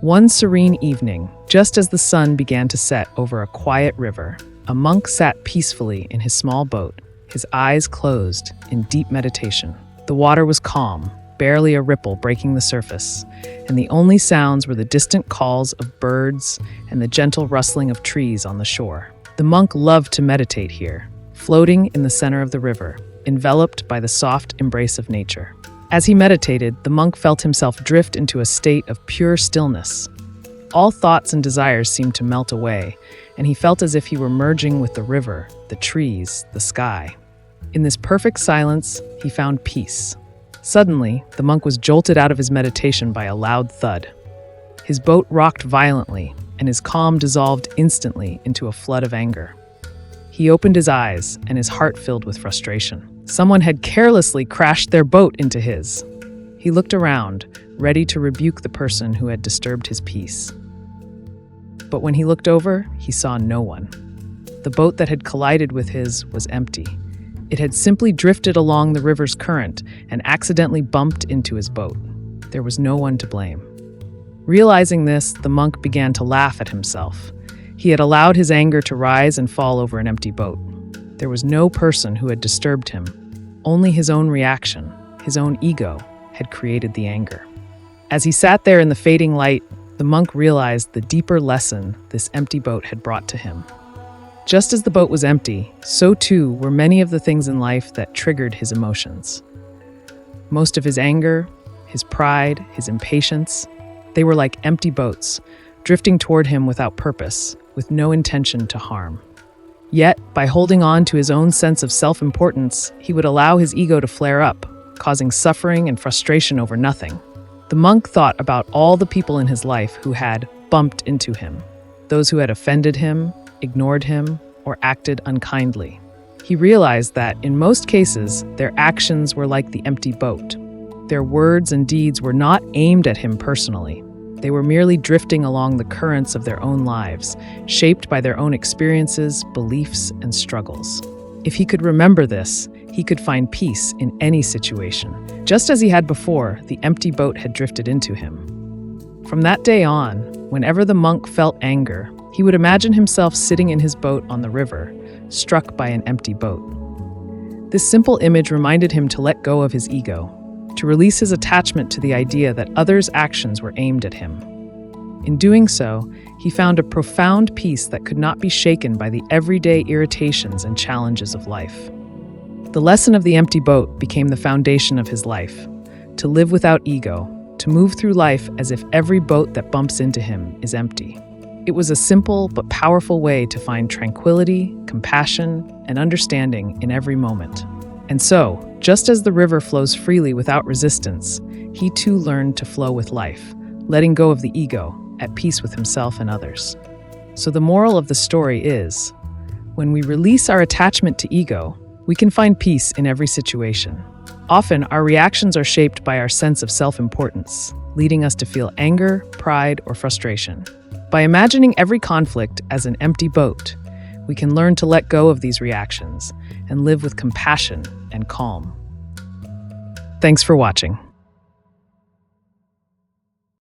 One serene evening, just as the sun began to set over a quiet river, a monk sat peacefully in his small boat, his eyes closed in deep meditation. The water was calm, barely a ripple breaking the surface, and the only sounds were the distant calls of birds and the gentle rustling of trees on the shore. The monk loved to meditate here, floating in the center of the river, enveloped by the soft embrace of nature. As he meditated, the monk felt himself drift into a state of pure stillness. All thoughts and desires seemed to melt away, and he felt as if he were merging with the river, the trees, the sky. In this perfect silence, he found peace. Suddenly, the monk was jolted out of his meditation by a loud thud. His boat rocked violently, and his calm dissolved instantly into a flood of anger. He opened his eyes, and his heart filled with frustration. Someone had carelessly crashed their boat into his. He looked around, ready to rebuke the person who had disturbed his peace. But when he looked over, he saw no one. The boat that had collided with his was empty. It had simply drifted along the river's current and accidentally bumped into his boat. There was no one to blame. Realizing this, the monk began to laugh at himself. He had allowed his anger to rise and fall over an empty boat. There was no person who had disturbed him. Only his own reaction, his own ego, had created the anger. As he sat there in the fading light, the monk realized the deeper lesson this empty boat had brought to him. Just as the boat was empty, so too were many of the things in life that triggered his emotions. Most of his anger, his pride, his impatience, they were like empty boats, drifting toward him without purpose, with no intention to harm. Yet, by holding on to his own sense of self-importance, he would allow his ego to flare up, causing suffering and frustration over nothing. The monk thought about all the people in his life who had bumped into him, those who had offended him, ignored him, or acted unkindly. He realized that, in most cases, their actions were like the empty boat. Their words and deeds were not aimed at him personally. They were merely drifting along the currents of their own lives, shaped by their own experiences, beliefs, and struggles. If he could remember this, he could find peace in any situation. Just as he had before, the empty boat had drifted into him. From that day on, whenever the monk felt anger, he would imagine himself sitting in his boat on the river, struck by an empty boat. This simple image reminded him to let go of his ego, to release his attachment to the idea that others' actions were aimed at him. In doing so, he found a profound peace that could not be shaken by the everyday irritations and challenges of life. The lesson of the empty boat became the foundation of his life: to live without ego, to move through life as if every boat that bumps into him is empty. It was a simple but powerful way to find tranquility, compassion, and understanding in every moment. And so, just as the river flows freely without resistance, he too learned to flow with life, letting go of the ego, at peace with himself and others. So the moral of the story is, when we release our attachment to ego, we can find peace in every situation. Often, our reactions are shaped by our sense of self-importance, leading us to feel anger, pride, or frustration. By imagining every conflict as an empty boat, we can learn to let go of these reactions and live with compassion and calm. Thanks for watching.